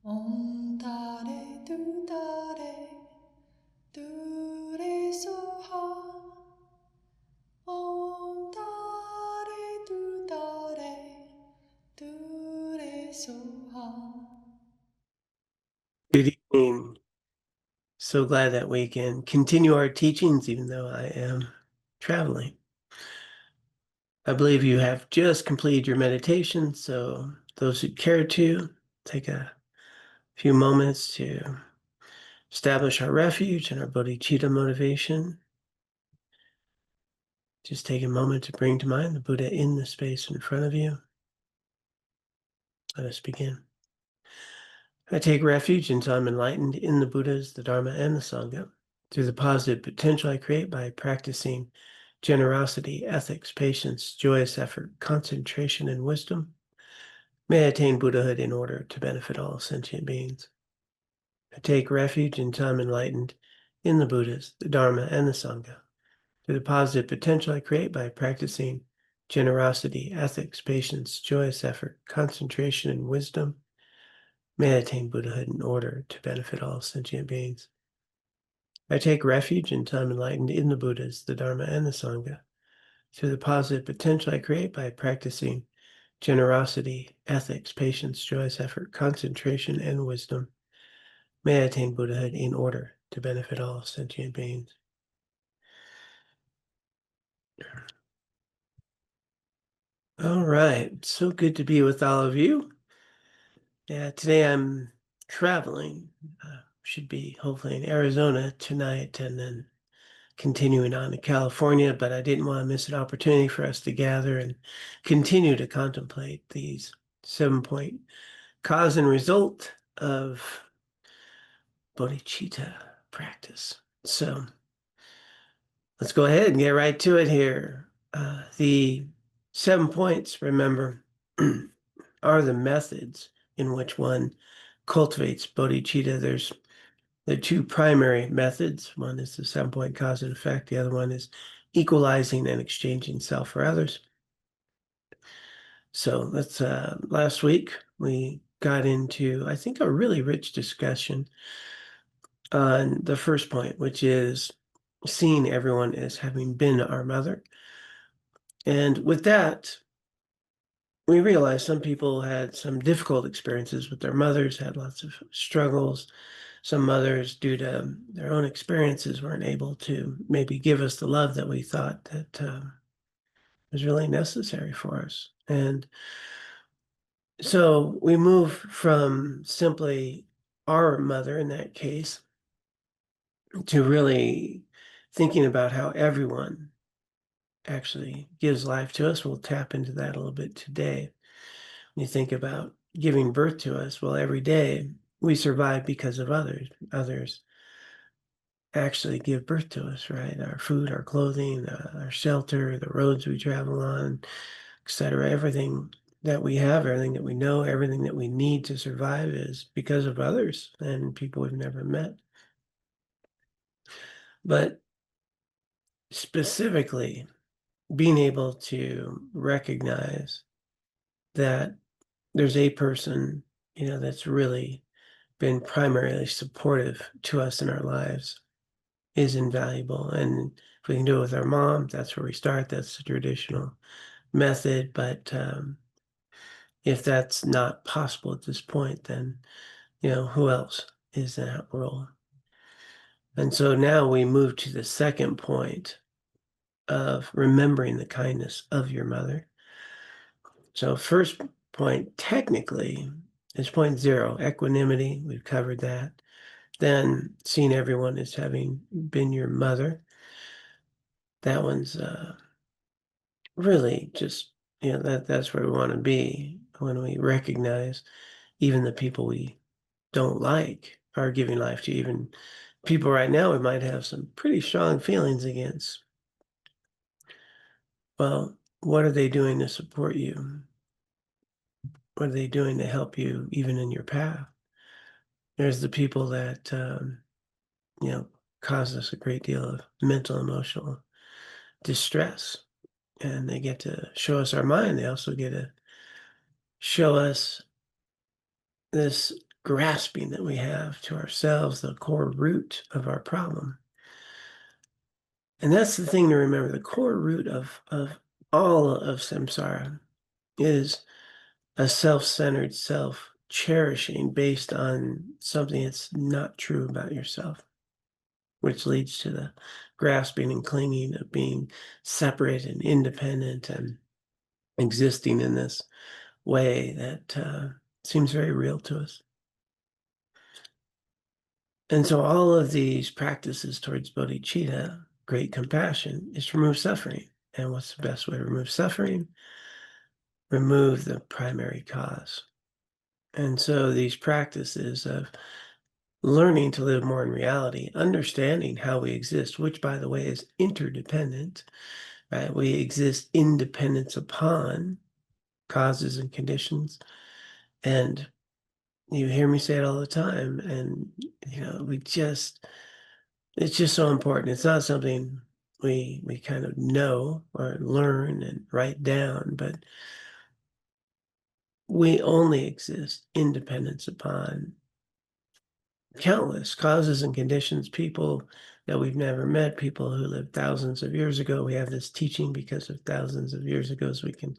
Om Tare Tu Tare Tu Re Soha. Om Tare Tu Tare Tu Re Soha. Good evening. So glad that we can continue our teachings even though I am traveling. I believe you have just completed your meditation, so those who care to take a few moments to establish our refuge and our bodhicitta motivation. Just take a moment to bring to mind the Buddha in the space in front of you. Let us begin. I take refuge until I'm enlightened in the Buddhas, the Dharma, and the Sangha through the positive potential I create by practicing generosity, ethics, patience, joyous effort, concentration, and wisdom. May I attain Buddhahood in order to benefit all sentient beings. I take refuge until I'm enlightened in the Buddhas, the Dharma, and the Sangha through the positive potential I create by practicing generosity, ethics, patience, joyous effort, concentration, and wisdom. May I attain Buddhahood in order to benefit all sentient beings. I take refuge until I'm enlightened in the Buddhas, the Dharma, and the Sangha through the positive potential I create by practicing generosity, ethics, patience, joyous effort, concentration, and wisdom. May I attain Buddhahood in order to benefit all sentient beings. All right, so good to be with all of you. Yeah, today I'm traveling. Should be hopefully in Arizona tonight and then continuing on to California, but I didn't want to miss an opportunity for us to gather and continue to contemplate these 7-point cause and result of Bodhicitta practice. So let's go ahead and get right to it here. The 7 points, remember, are the methods in which one cultivates bodhicitta. There's the 2 primary methods. One is the 7-point cause and effect. The other one is equalizing and exchanging self for others. So that's last week we got into, I think, a really rich discussion on the first point, which is seeing everyone as having been our mother. And with that, we realized some people had some difficult experiences with their mothers, had lots of struggles. Some mothers, due to their own experiences, weren't able to maybe give us the love that we thought that was really necessary for us. And so we move from simply our mother in that case to really thinking about how everyone actually gives life to us. We'll tap into that a little bit today. When you think about giving birth to us, well, every day we survive because of others. Others actually give birth to us, right? Our food, our clothing, our shelter, the roads we travel on, etc. Everything that we have, everything that we know, everything that we need to survive is because of others and people we've never met. But specifically, being able to recognize that there's a person, that's really been primarily supportive to us in our lives is invaluable. And if we can do it with our mom, that's where we start. That's the traditional method. But if that's not possible at this point, then, who else is in that role? And so now we move to the second point of remembering the kindness of your mother. So first point, technically, is point 0, equanimity. We've covered that. Then seeing everyone as having been your mother. That one's really just, that's where we want to be when we recognize even the people we don't like are giving life to. Even people right now we might have some pretty strong feelings against. Well, what are they doing to support you? What are they doing to help you even in your path? There's the people that, cause us a great deal of mental, emotional distress. And they get to show us our mind. They also get to show us this grasping that we have to ourselves, the core root of our problem. And that's the thing to remember. The core root of all of samsara is a self-centered self-cherishing based on something that's not true about yourself, which leads to the grasping and clinging of being separate and independent and existing in this way that seems very real to us. And so all of these practices towards bodhicitta, great compassion, is to remove suffering. And what's the best way to remove suffering? Remove the primary cause. And so these practices of learning to live more in reality, understanding how we exist, which, by the way, is interdependent, right? We exist independent upon causes and conditions. And you hear me say it all the time. And, it's just so important. It's not something we kind of know or learn and write down, but we only exist independent upon countless causes and conditions, people that we've never met, people who lived thousands of years ago. We have this teaching because of thousands of years ago, so we can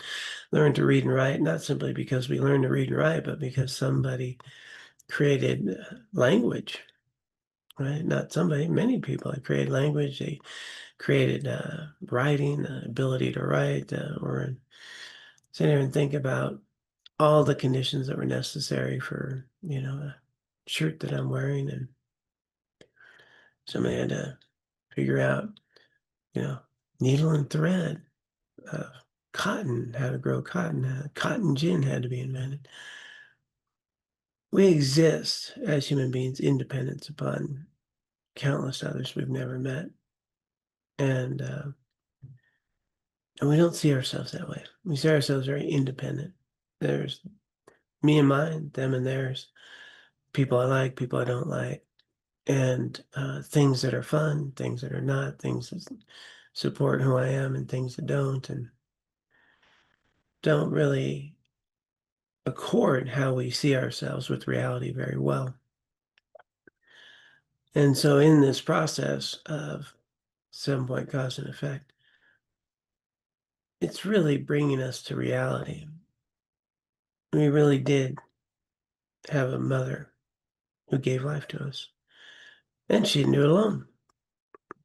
learn to read and write, not simply because we learn to read and write, but because somebody created language, right? Not somebody, many people have created language. They created writing, the ability to write, or sit there and think about all the conditions that were necessary for, a shirt that I'm wearing, and somebody had to figure out, needle and thread, cotton, how to grow cotton, cotton gin had to be invented. We exist as human beings independent upon countless others we've never met. And we don't see ourselves that way. We see ourselves very independent. There's me and mine, them and theirs, people I like, people I don't like, and things that are fun, things that are not, things that support who I am and things that don't, and don't really accord how we see ourselves with reality very well. And so in this process of 7-point cause and effect, it's really bringing us to reality. We really did have a mother who gave life to us, and she didn't do it alone.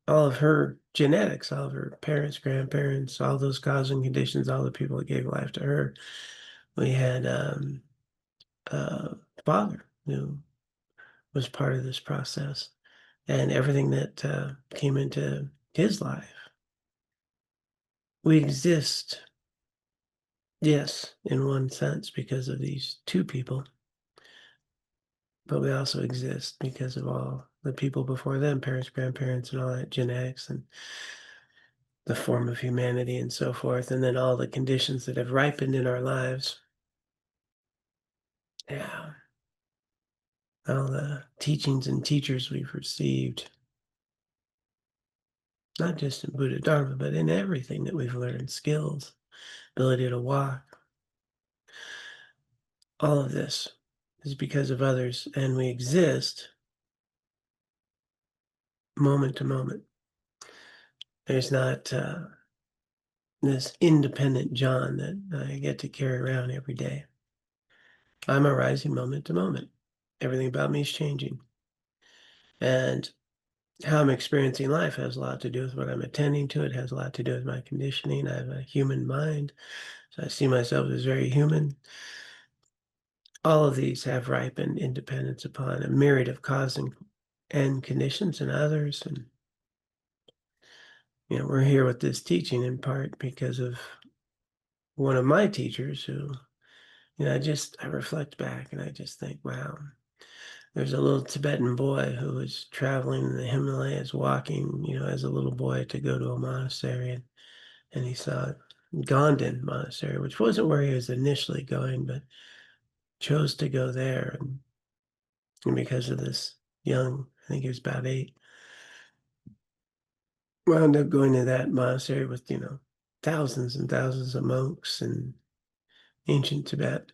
All of her genetics, all of her parents, grandparents, all those causes and conditions, all the people that gave life to her. We had a father who was part of this process, and everything that came into his life. We exist, yes, in one sense because of these two people, but we also exist because of all the people before them, parents, grandparents, and all that genetics and the form of humanity and so forth, and then all the conditions that have ripened in our lives. Yeah. All the teachings and teachers we've received, not just in Buddha Dharma, but in everything that we've learned, skills, ability to walk. All of this is because of others, and we exist moment to moment. There's not this independent John that I get to carry around every day. I'm arising moment to moment. Everything about me is changing. And how I'm experiencing life has a lot to do with what I'm attending to. It has a lot to do with my conditioning. I have a human mind, so I see myself as very human. All of these have ripened independence upon a myriad of causes and conditions and others. And, we're here with this teaching in part because of one of my teachers who, I reflect back and I just think, wow, there's a little Tibetan boy who was traveling in the Himalayas, walking, as a little boy to go to a monastery. And he saw Gondan Monastery, which wasn't where he was initially going, but chose to go there. And because of this young, I think he was about 8, wound up going to that monastery with, thousands and thousands of monks in ancient Tibet.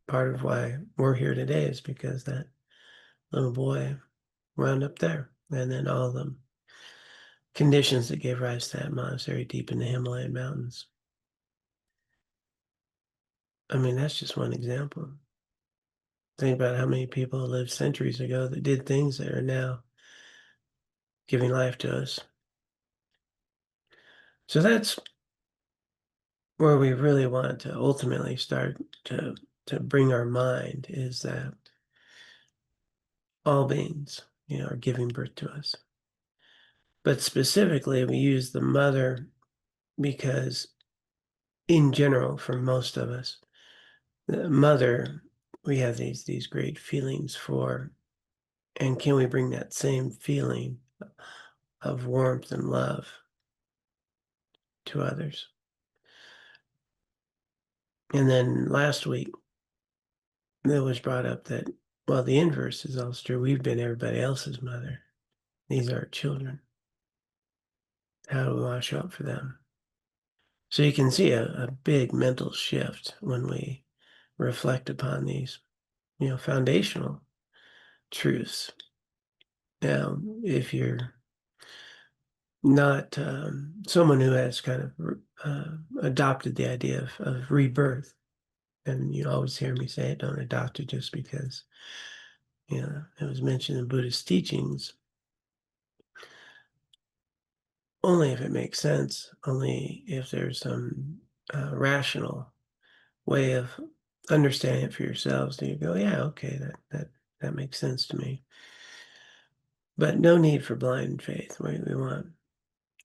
part of why we're here today is because that little boy wound up there. And then all the conditions that gave rise to that monastery deep in the Himalayan mountains. I mean, that's just one example. Think about how many people lived centuries ago that did things that are now giving life to us. So that's where we really want to ultimately start to bring our mind, is that all beings, are giving birth to us. But specifically, we use the mother because in general, for most of us, the mother, we have these great feelings for, and can we bring that same feeling of warmth and love to others? And then last week, it was brought up that, well, the inverse is also true. We've been everybody else's mother. These are our children. How do we want to show up for them? So you can see a big mental shift when we reflect upon these, foundational truths. Now, if you're not someone who has kind of adopted the idea of rebirth, and you always hear me say it, don't adopt it just because, it was mentioned in Buddhist teachings, only if it makes sense, only if there's some rational way of understanding it for yourselves. Do you go, yeah, okay, that makes sense to me. But no need for blind faith. We want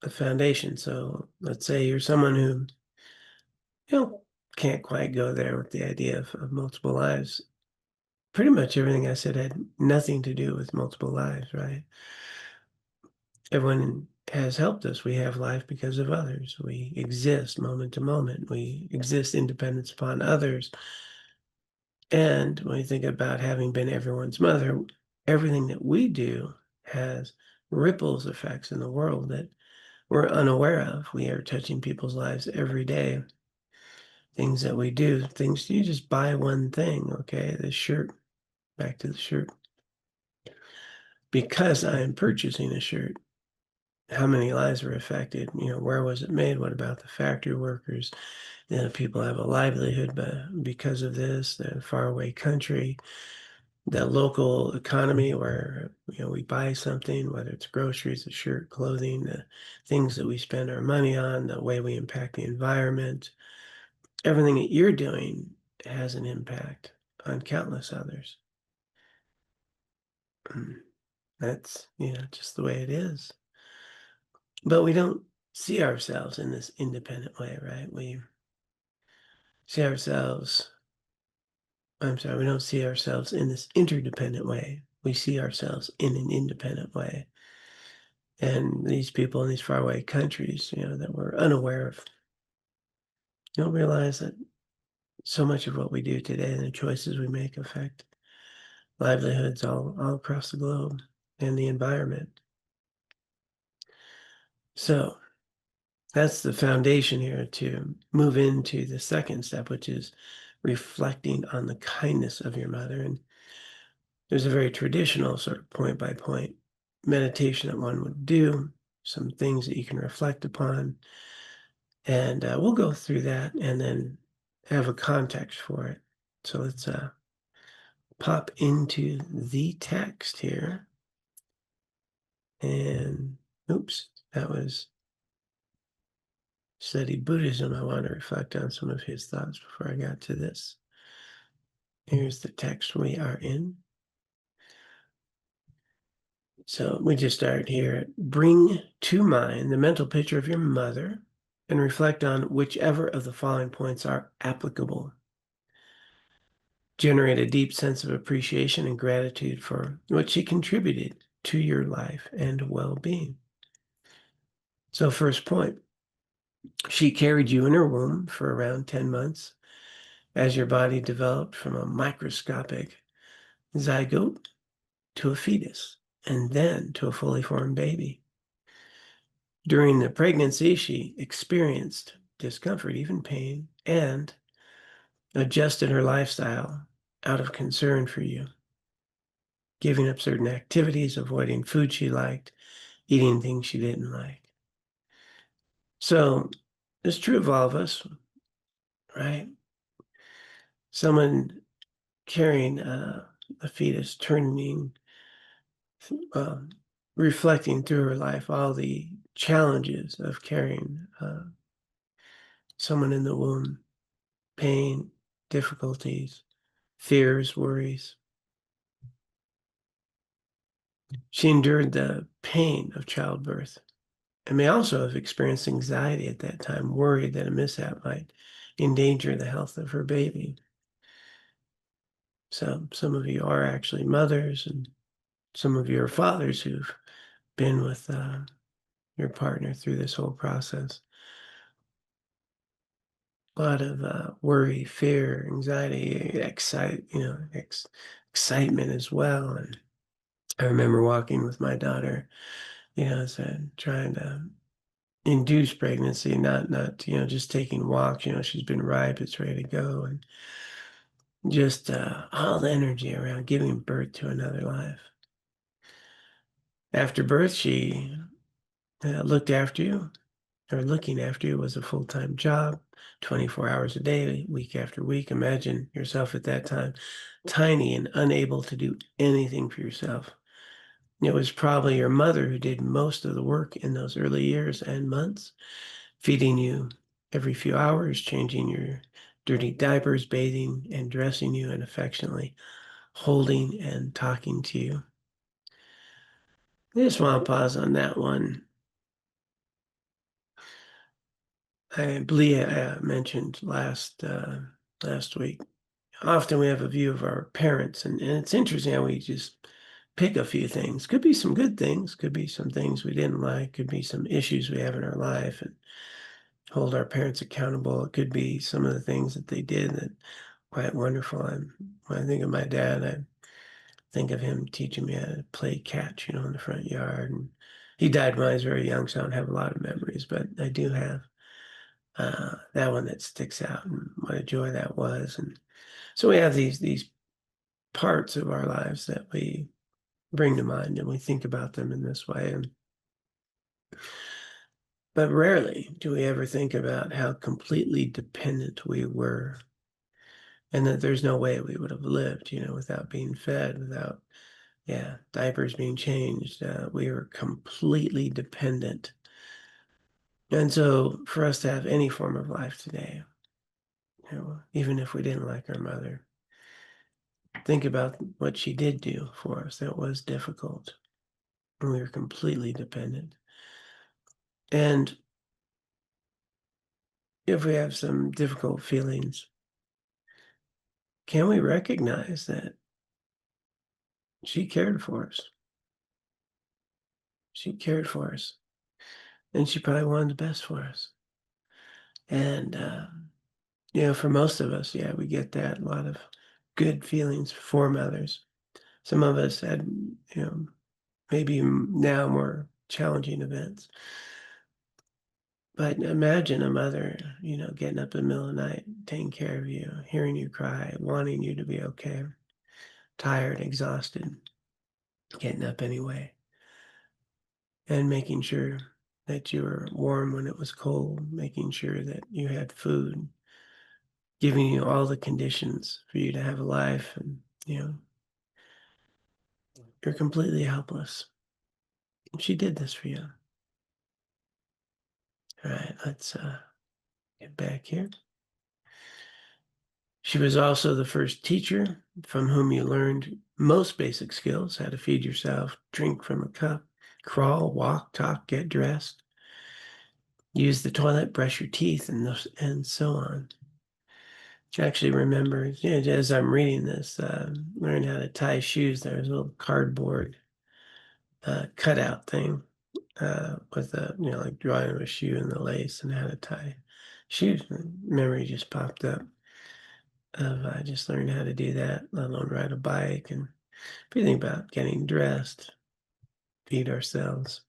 a foundation. So let's say you're someone who, can't quite go there with the idea of multiple lives. Pretty much everything I said had nothing to do with multiple lives, right? Everyone has helped us. We have life because of others. We exist moment to moment. We exist independent upon others. And when you think about having been everyone's mother, everything that we do has ripples effects in the world that we're unaware of. We are touching people's lives every day. Things that we do, things you just buy one thing, okay? This shirt, back to the shirt. Because I am purchasing a shirt, how many lives were affected? Where was it made? What about the factory workers? People have a livelihood because of this, the faraway country, the local economy where, we buy something, whether it's groceries, a shirt, clothing, the things that we spend our money on, the way we impact the environment. Everything that you're doing has an impact on countless others. That's, just the way it is. But we don't see ourselves in this independent way, right? We see ourselves, we don't see ourselves in this interdependent way. We see ourselves in an independent way. And these people in these faraway countries, that we're unaware of, don't realize that so much of what we do today and the choices we make affect livelihoods all across the globe and the environment. So that's the foundation here to move into the second step, which is reflecting on the kindness of your mother. And there's a very traditional sort of point-by-point meditation that one would do, some things that you can reflect upon. And we'll go through that and then have a context for it. So let's pop into the text here. And oops, that was study Buddhism. I want to reflect on some of his thoughts before I got to this. Here's the text we are in. So we just start here. Bring to mind the mental picture of your mother and reflect on whichever of the following points are applicable. Generate a deep sense of appreciation and gratitude for what she contributed to your life and well-being. So first point, she carried you in her womb for around 10 months as your body developed from a microscopic zygote to a fetus and then to a fully formed baby. During the pregnancy, she experienced discomfort, even pain, and adjusted her lifestyle out of concern for you, giving up certain activities, avoiding food she liked, eating things she didn't like. So it's true of all of us, right? Someone carrying a fetus, turning, reflecting through her life all the challenges of carrying someone in the womb, pain, difficulties, fears, worries. She endured the pain of childbirth and may also have experienced anxiety at that time, worried that a mishap might endanger the health of her baby. So some of you are actually mothers, and some of you are fathers who've been with your partner through this whole process. A lot of worry, fear, anxiety, excitement as well. And I remember walking with my daughter, as trying to induce pregnancy, not just taking walks. She's been ripe, it's ready to go, and just all the energy around giving birth to another life. After birth, she looked after you, or looking after you was a full-time job, 24 hours a day, week after week. Imagine yourself at that time, tiny and unable to do anything for yourself. It was probably your mother who did most of the work in those early years and months, feeding you every few hours, changing your dirty diapers, bathing and dressing you, and affectionately holding and talking to you. I just want to pause on that one. I believe I mentioned last week. Often we have a view of our parents, and it's interesting how we just pick a few things. Could be some good things, could be some things we didn't like, could be some issues we have in our life, and hold our parents accountable. It could be some of the things that they did that quite wonderful. When I think of my dad, I think of him teaching me how to play catch, in the front yard. And he died when I was very young, so I don't have a lot of memories, but I do have that one that sticks out, and what a joy that was. And so we have these parts of our lives that we bring to mind, and we think about them in this way. But rarely do we ever think about how completely dependent we were, and that there's no way we would have lived, without being fed, without, diapers being changed. We were completely dependent. And so for us to have any form of life today, even if we didn't like our mother, think about what she did do for us. That was difficult. And we were completely dependent. And if we have some difficult feelings, can we recognize that she cared for us? She cared for us. And she probably wanted the best for us. And, for most of us, we get that. A lot of good feelings for mothers. Some of us had, maybe now more challenging events. But imagine a mother, getting up in the middle of the night, taking care of you, hearing you cry, wanting you to be okay, tired, exhausted, getting up anyway, and making sure that you were warm when it was cold, making sure that you had food, giving you all the conditions for you to have a life, and, you're completely helpless. She did this for you. All right, let's get back here. She was also the first teacher from whom you learned most basic skills: how to feed yourself, drink from a cup, crawl, walk, talk, get dressed, use the toilet, brush your teeth, and so on. I actually remember, as I'm reading this, learn how to tie shoes. There was a little cardboard cutout thing with like drawing of a shoe and the lace and how to tie shoes. Memory just popped up of I just learned how to do that, let alone ride a bike. And if you think about getting dressed, feed ourselves,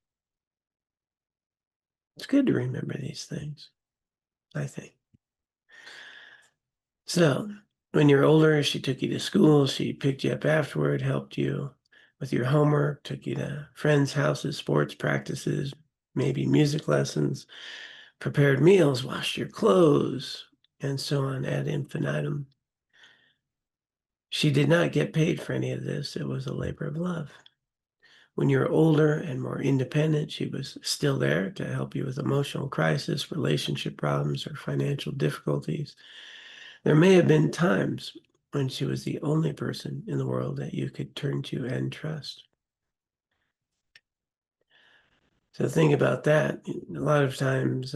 it's good to remember these things, I think. So when you're older, she took you to school, she picked you up afterward, helped you with your homework, took you to friends' houses, sports practices, maybe music lessons, prepared meals, washed your clothes, and so on ad infinitum. She did not get paid for any of this. It was a labor of love. When you're older and more independent, she was still there to help you with emotional crisis, relationship problems, or financial difficulties. There may have been times when she was the only person in the world that you could turn to and trust. So think about that. A lot of times,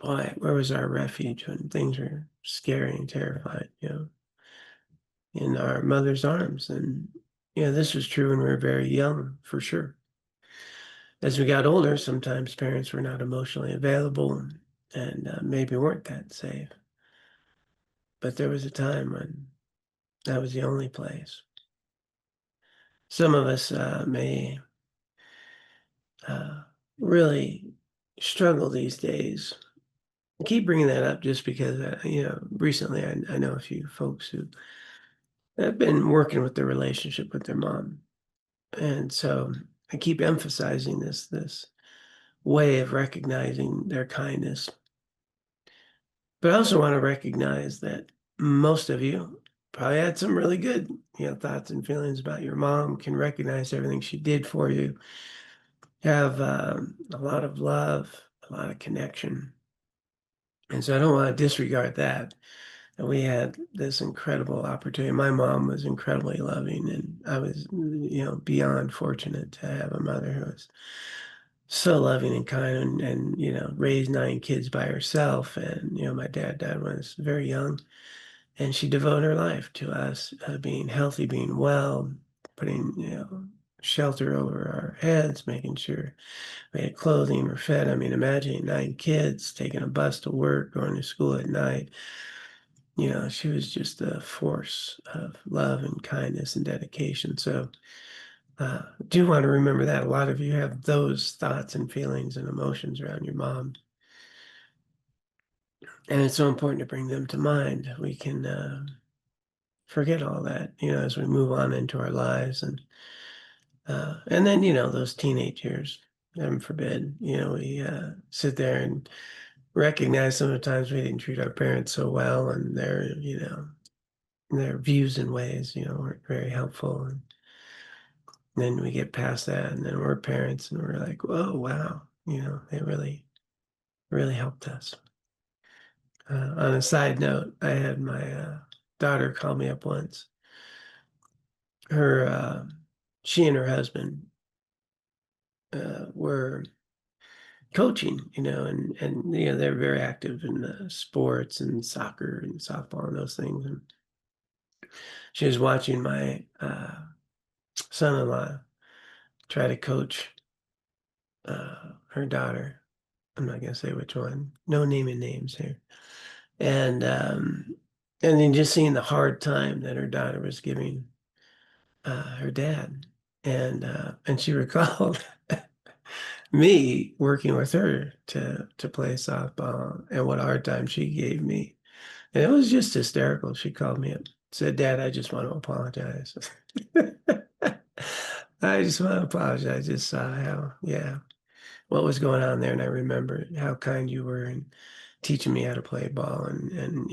boy, where was our refuge when things were scary and terrifying, in our mother's arms. And, this was true when we were very young, for sure. As we got older, sometimes parents were not emotionally available and maybe weren't that safe. But there was a time when that was the only place. Some of us may really struggle these days. I keep bringing that up just because, recently I know a few folks who have been working with their relationship with their mom. And so I keep emphasizing this way of recognizing their kindness. But I also want to recognize that most of you probably had some really good, thoughts and feelings about your mom, can recognize everything she did for you, have a lot of love, a lot of connection. And so I don't want to disregard that. And we had this incredible opportunity. My mom was incredibly loving, and I was, beyond fortunate to have a mother who was so loving and kind and raised 9 kids by herself. And, my dad died when I was very young. And she devoted her life to us being healthy, being well, putting, shelter over our heads, making sure we had clothing, we're fed. I mean, imagine 9 kids, taking a bus to work, going to school at night. She was just a force of love and kindness and dedication. So do want to remember that. A lot of you have those thoughts and feelings and emotions around your mom. And it's so important to bring them to mind. We can forget all that, as we move on into our lives. And then, those teenage years, heaven forbid, we sit there and recognize sometimes we didn't treat our parents so well, and their views and ways, weren't very helpful. And then we get past that, and then we're parents, and we're like, whoa, wow, they really, really helped us. On a side note, I had my daughter call me up once. She and her husband were coaching, and they're very active in sports and soccer and softball and those things. And she was watching my son-in-law try to coach her daughter. I'm not gonna say which one. No naming names here. And then just seeing the hard time that her daughter was giving her dad, and she recalled me working with her to play softball and what a hard time she gave me. And it was just hysterical. She called me up, said, "Dad, I just want to apologize." I just want to apologize. I just saw what was going on there. And I remember how kind you were in teaching me how to play ball and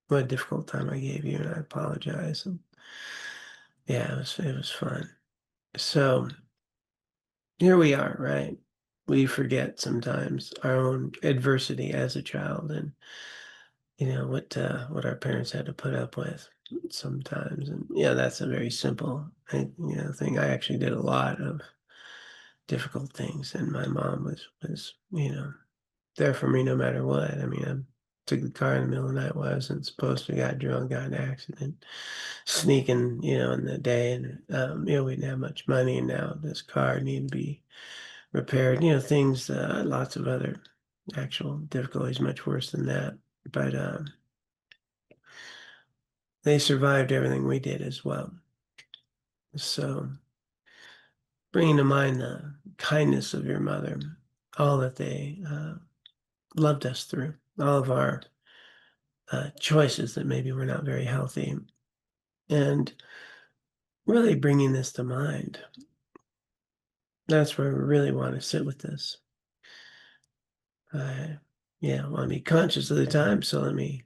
what a difficult time I gave you. And I apologize. And yeah, it was fun. So here we are, right? We forget sometimes our own adversity as a child and what our parents had to put up with sometimes. And that's a very simple thing. I actually did a lot of difficult things, and my mom was there for me no matter what. I mean, I took the car in the middle of the night, wasn't supposed to, got drunk, got in an accident, sneaking, in the day, and we didn't have much money, and now this car needed to be repaired, things, lots of other actual difficulties, much worse than that. But they survived everything we did as well. So bringing to mind the kindness of your mother, all that they loved us through, all of our choices that maybe were not very healthy, and really bringing this to mind. That's where we really want to sit with this. Yeah, I want to be conscious of the time, so let me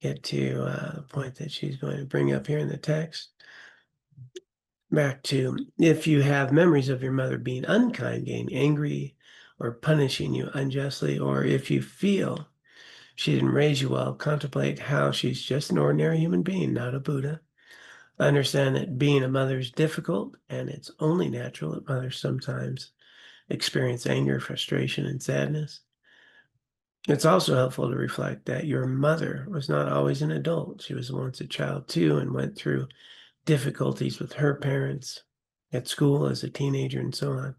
get to the point that she's going to bring up here in the text. Back to, if you have memories of your mother being unkind, getting angry, or punishing you unjustly, or if you feel she didn't raise you well, contemplate how she's just an ordinary human being, not a Buddha. Understand that being a mother is difficult, and it's only natural that mothers sometimes experience anger, frustration, and sadness. It's also helpful to reflect that your mother was not always an adult. She was once a child too, and went through difficulties with her parents, at school as a teenager, and so on.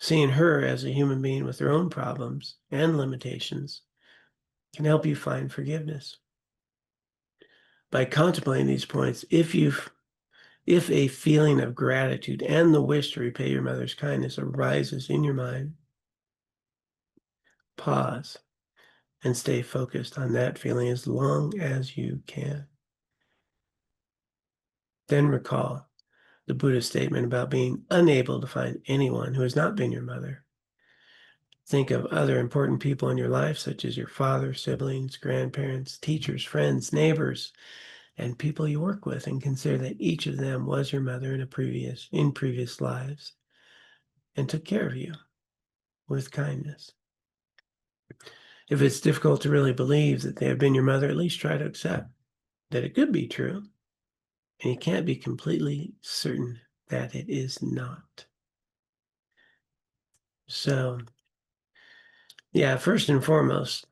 Seeing her as a human being with her own problems and limitations can help you find forgiveness. By contemplating these points, if a feeling of gratitude and the wish to repay your mother's kindness arises in your mind, pause and stay focused on that feeling as long as you can. Then recall the Buddha's statement about being unable to find anyone who has not been your mother. Think of other important people in your life, such as your father, siblings, grandparents, teachers, friends, neighbors, and people you work with, and consider that each of them was your mother in previous lives and took care of you with kindness. If it's difficult to really believe that they have been your mother, at least try to accept that it could be true, and you can't be completely certain that it is not. So, yeah, first and foremost,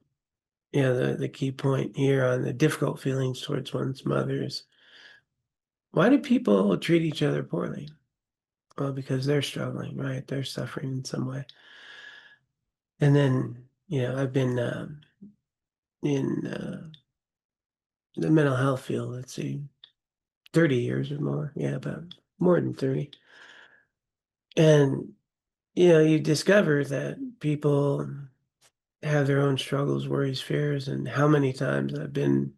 the key point here on the difficult feelings towards one's mothers. Why do people treat each other poorly? Well, because they're struggling, right? They're suffering in some way. And then, I've been in the mental health field, let's see, 30 years or more. Yeah, about more than 30. And, you discover that people have their own struggles, worries, fears, and how many times I've been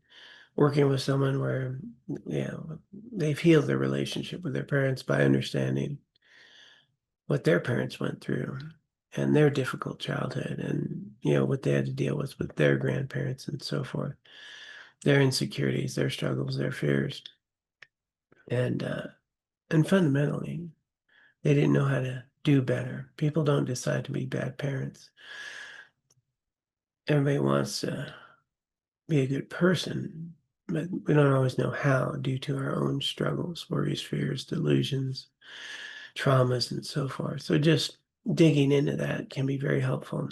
working with someone where, they've healed their relationship with their parents by understanding what their parents went through and their difficult childhood, and, what they had to deal with their grandparents and so forth, their insecurities, their struggles, their fears. And fundamentally, they didn't know how to do better. People don't decide to be bad parents. Everybody wants to be a good person, but we don't always know how due to our own struggles, worries, fears, delusions, traumas, and so forth. So just digging into that can be very helpful.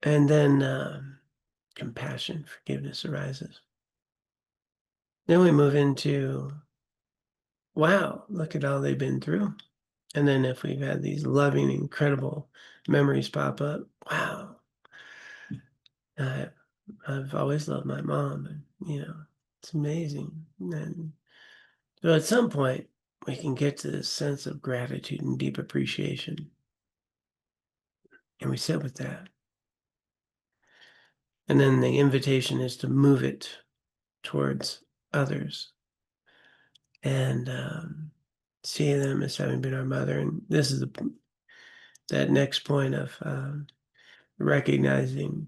And then compassion, forgiveness arises. Then we move into, wow, look at all they've been through. And then if we've had these loving, incredible memories pop up, wow, I've always loved my mom, and, it's amazing. And so at some point, we can get to this sense of gratitude and deep appreciation. And we sit with that. And then the invitation is to move it towards others and see them as having been our mother. And this is that next point of recognizing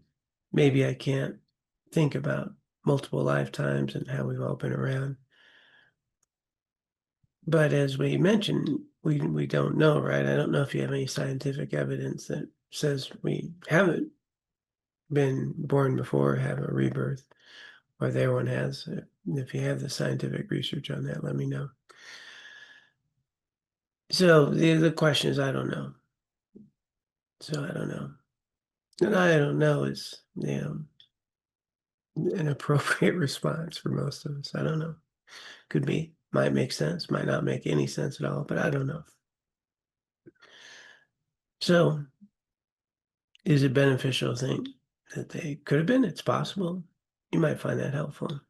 maybe I can't think about multiple lifetimes and how we've all been around. But as we mentioned, we don't know, right? I don't know if you have any scientific evidence that says we haven't been born before, have a rebirth, or the other one has. If you have the scientific research on that, let me know. So the question is, I don't know. So I don't know. And I don't know is, an appropriate response for most of us. I don't know. Could be. Might make sense. Might not make any sense at all, but I don't know. So is it beneficial to think that they could have been? It's possible. You might find that helpful.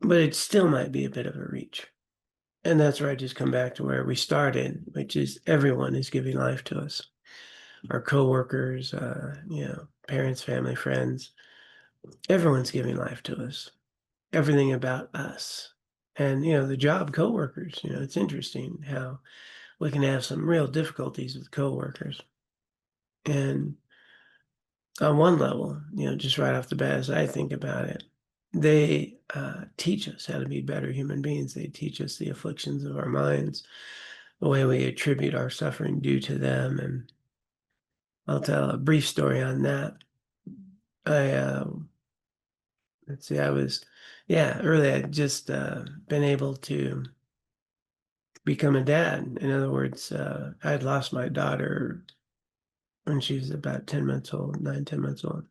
But it still might be a bit of a reach. And that's where I just come back to where we started, which is everyone is giving life to us. our coworkers, parents, family, friends. Everyone's giving life to us. Everything about us. And, the job coworkers, it's interesting how we can have some real difficulties with coworkers. And on one level, just right off the bat, as I think about it, they teach us how to be better human beings. They teach us the afflictions of our minds, the way we attribute our suffering due to them. And I'll tell a brief story on that. Let's see, early I'd just been able to become a dad. In other words, I'd lost my daughter when she was about 10 months old, 9, 10 months old,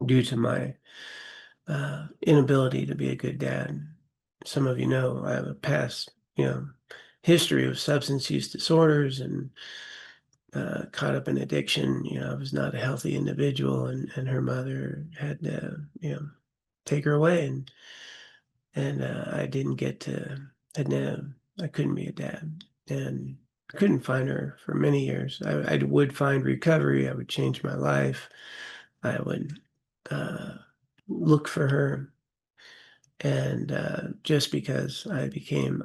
due to my inability to be a good dad. Some of you know I have a past, history of substance use disorders and caught up in addiction. I was not a healthy individual, and her mother had to, take her away, and I didn't get to, I couldn't be a dad, and couldn't find her for many years. I would find recovery. I would change my life. I would look for her. And just because I became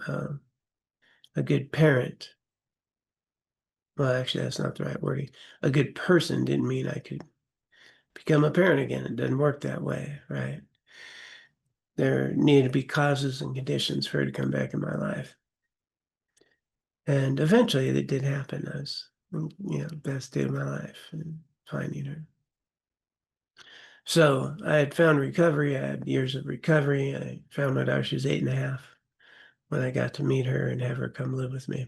a good parent, well, actually, that's not the right wording. A good person didn't mean I could become a parent again. It doesn't work that way, right? There needed to be causes and conditions for her to come back in my life. And eventually it did happen. I was, best day of my life and finding her. So I had found recovery. I had years of recovery. I found out she was 8.5 when I got to meet her and have her come live with me.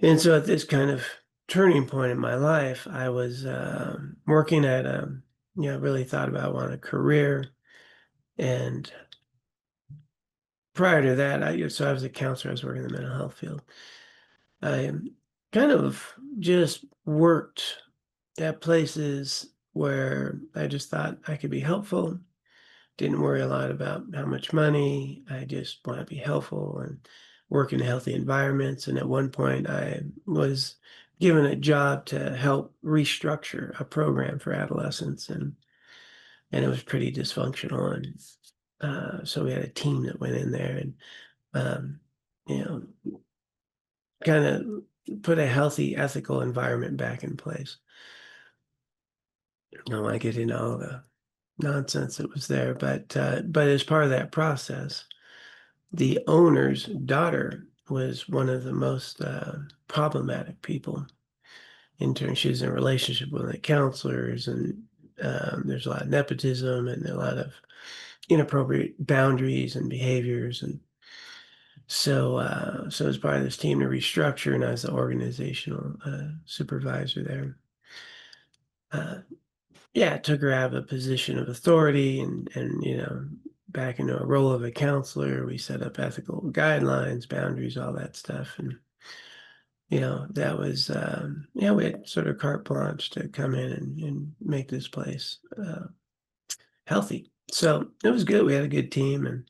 And so at this kind of turning point in my life, I was working at really thought about wanting a career. And prior to that, I was a counselor. I was working in the mental health field. I kind of just worked at places where I just thought I could be helpful. Didn't worry a lot about how much money. I just want to be helpful and work in healthy environments. And at one point, I was given a job to help restructure a program for adolescents, and it was pretty dysfunctional. And so we had a team that went in there and um, you know kind of put a healthy, ethical environment back in place. I don't want to get into all the nonsense that was there, but as part of that process, the owner's daughter was one of the most problematic people. In turn, she was in a relationship with the counselors, and there's a lot of nepotism and a lot of inappropriate boundaries and behaviors. And so as part of this team to restructure, and I was the organizational supervisor there. It took her out of a position of authority and back into a role of a counselor. We set up ethical guidelines, boundaries, all that stuff. And, that was, we had sort of carte blanche to come in and make this place healthy. So it was good. We had a good team and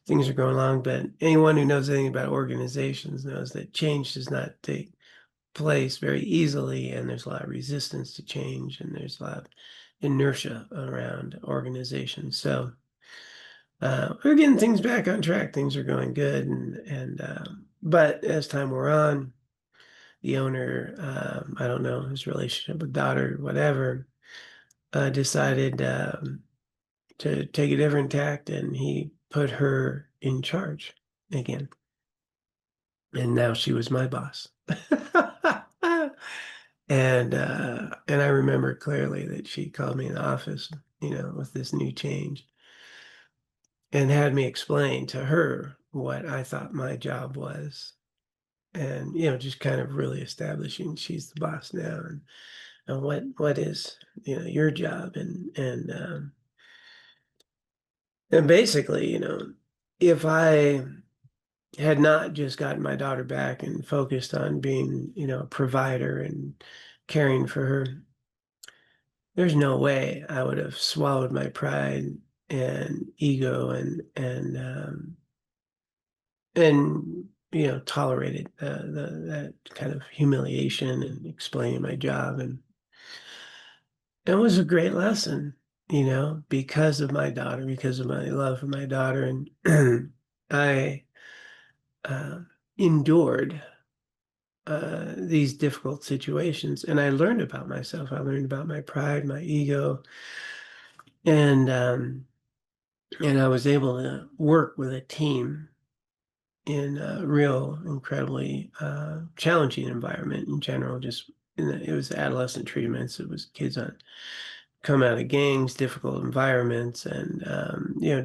things are going along. But anyone who knows anything about organizations knows that change does not take place very easily, and there's a lot of resistance to change, and there's a lot of inertia around organizations. So we're getting things back on track. Things are going good, but as time wore on, the owner, I don't know, his relationship with daughter, whatever, decided to take a different tact, and he put her in charge again. And now she was my boss. And I remember clearly that she called me in the office, with this new change, and had me explain to her what I thought my job was. And, just kind of really establishing she's the boss now, and what is, your job. And basically, if I had not just gotten my daughter back and focused on being, a provider and caring for her, there's no way I would have swallowed my pride and ego and tolerated that kind of humiliation and explaining my job. And it was a great lesson, because of my daughter, because of my love for my daughter. And I endured these difficult situations, and I learned about myself. I learned about my pride, my ego, and I was able to work with a team in a real incredibly challenging environment in general. Just it was adolescent treatments. It was kids on come out of gangs, difficult environments, and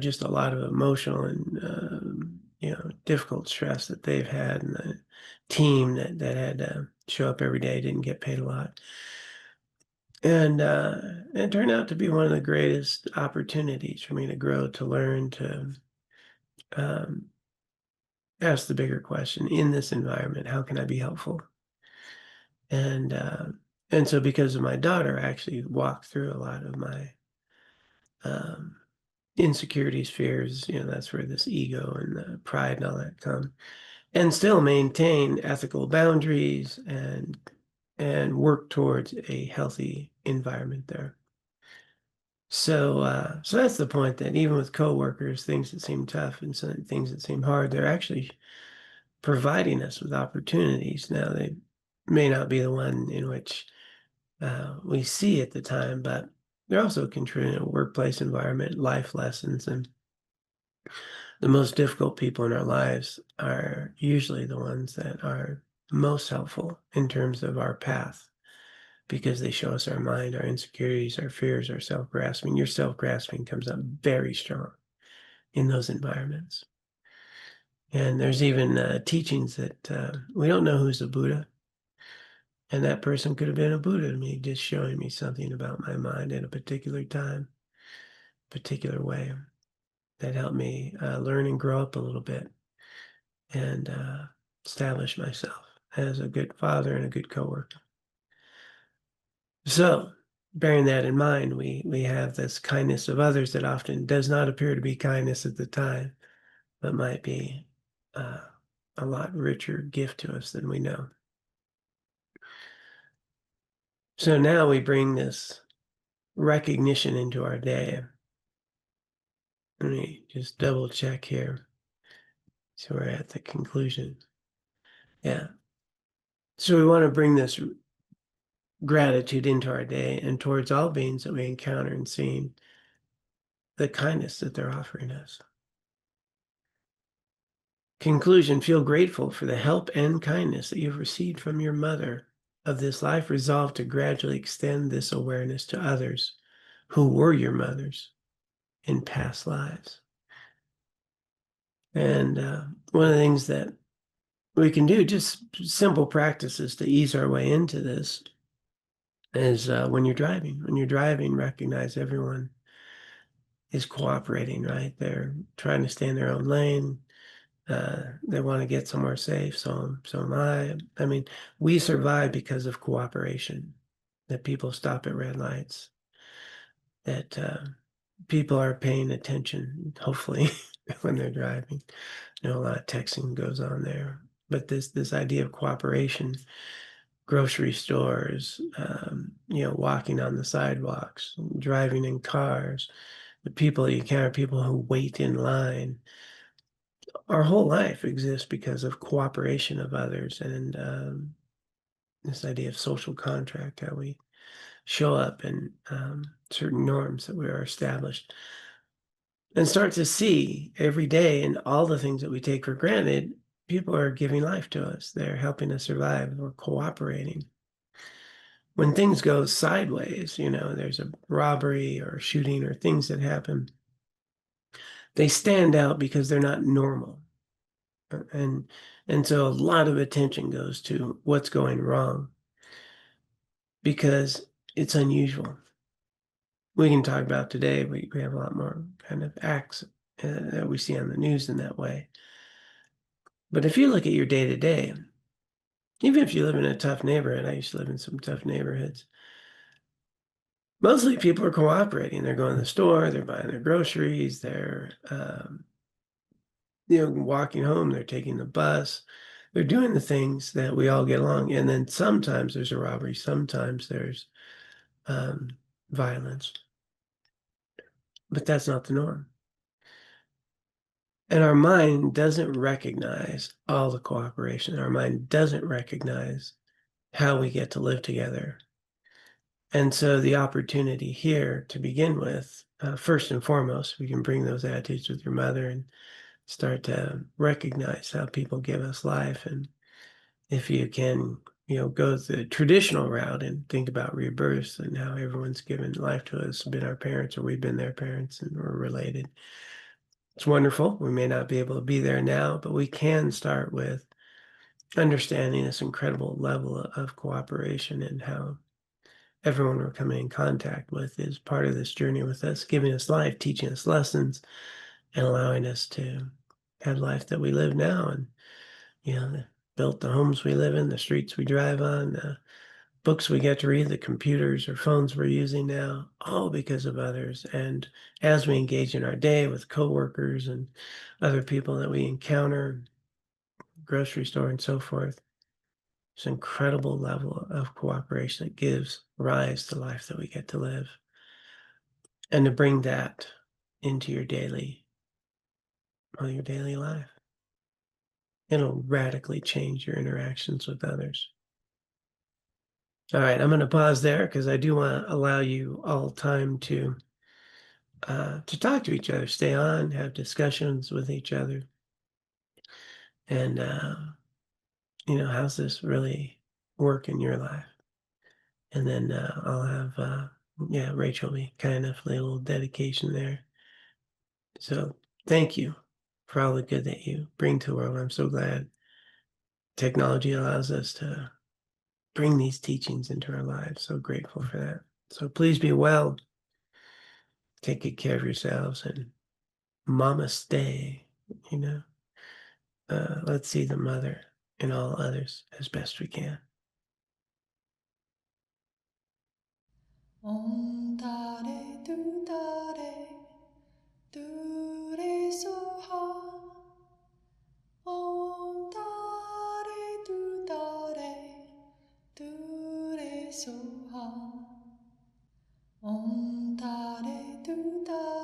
just a lot of emotional and difficult stress that they've had, and the team that had to show up every day didn't get paid a lot. And it turned out to be one of the greatest opportunities for me to grow, to learn, to um, ask the bigger question: in this environment, how can I be helpful? And so because of my daughter, I actually walked through a lot of my um, insecurities, fears. That's where this ego and the pride and all that come, and still maintain ethical boundaries and work towards a healthy environment there. So that's the point, that even with coworkers, things that seem tough and some things that seem hard, they're actually providing us with opportunities. Now, they may not be the one in which we see at the time, but they're also contributing to a workplace environment, life lessons. And the most difficult people in our lives are usually the ones that are most helpful in terms of our path, because they show us our mind, our insecurities, our fears, our self-grasping. Your self-grasping comes up very strong in those environments. And there's even teachings that we don't know who's a Buddha. And that person could have been a Buddha to me, just showing me something about my mind at a particular time, particular way, that helped me learn and grow up a little bit and establish myself as a good father and a good coworker. So, bearing that in mind, we have this kindness of others that often does not appear to be kindness at the time, but might be a lot richer gift to us than we know. So now we bring this recognition into our day. Let me just double check here. So we're at the conclusion. Yeah. So we want to bring this gratitude into our day and towards all beings that we encounter, and seeing the kindness that they're offering us. Conclusion: feel grateful for the help and kindness that you've received from your mother of this life. Resolve to gradually extend this awareness to others who were your mothers in past lives. And one of the things that we can do, just simple practices to ease our way into this, is when you're driving, recognize everyone is cooperating, right? They're trying to stay in their own lane. They want to get somewhere safe. So am I. I mean, we survive because of cooperation, that people stop at red lights, that people are paying attention, hopefully, when they're driving. A lot of texting goes on there. But this idea of cooperation, grocery stores, walking on the sidewalks, driving in cars, the people you encounter, people who wait in line. Our whole life exists because of cooperation of others, and this idea of social contract, how we show up, and certain norms that we are established, and start to see every day in all the things that we take for granted, people are giving life to us. They're helping us survive. We're cooperating. When things go sideways, there's a robbery or a shooting or things that happen, they stand out because they're not normal. And so a lot of attention goes to what's going wrong because it's unusual. We can talk about today, we have a lot more kind of acts that we see on the news in that way. But if you look at your day-to-day, even if you live in a tough neighborhood, I used to live in some tough neighborhoods, mostly people are cooperating. They're going to the store, they're buying their groceries, they're walking home, they're taking the bus, they're doing the things that we all get along. And then sometimes there's a robbery, sometimes there's violence, but that's not the norm. And our mind doesn't recognize all the cooperation. Our mind doesn't recognize how we get to live together. And so the opportunity here to begin with, first and foremost, we can bring those attitudes with your mother and start to recognize how people give us life. And if you can, go the traditional route and think about rebirth and how everyone's given life to us, been our parents or we've been their parents and we're related. It's wonderful. We may not be able to be there now, but we can start with understanding this incredible level of cooperation and how everyone we're coming in contact with is part of this journey with us, giving us life, teaching us lessons, and allowing us to have life that we live now. And, built the homes we live in, the streets we drive on, the books we get to read, the computers or phones we're using now, all because of others. And as we engage in our day with coworkers and other people that we encounter, grocery store and so forth, this incredible level of cooperation that gives rise to life that we get to live. And to bring that into your daily life, it'll radically change your interactions with others. All right, I'm going to pause there because I do want to allow you all time to talk to each other, stay on, have discussions with each other, and how's this really work in your life? And then I'll have Rachel be kind enough for a little dedication there. So thank you for all the good that you bring to the world. I'm so glad technology allows us to bring these teachings into our lives. So grateful for that. So please be well. Take good care of yourselves and mama stay, let's see the mother and all others as best we can. Om Tare Tu Tare Tu Re Soha. Om Tare Tu Tare Tu Re Soha. Om Tare Tu Tare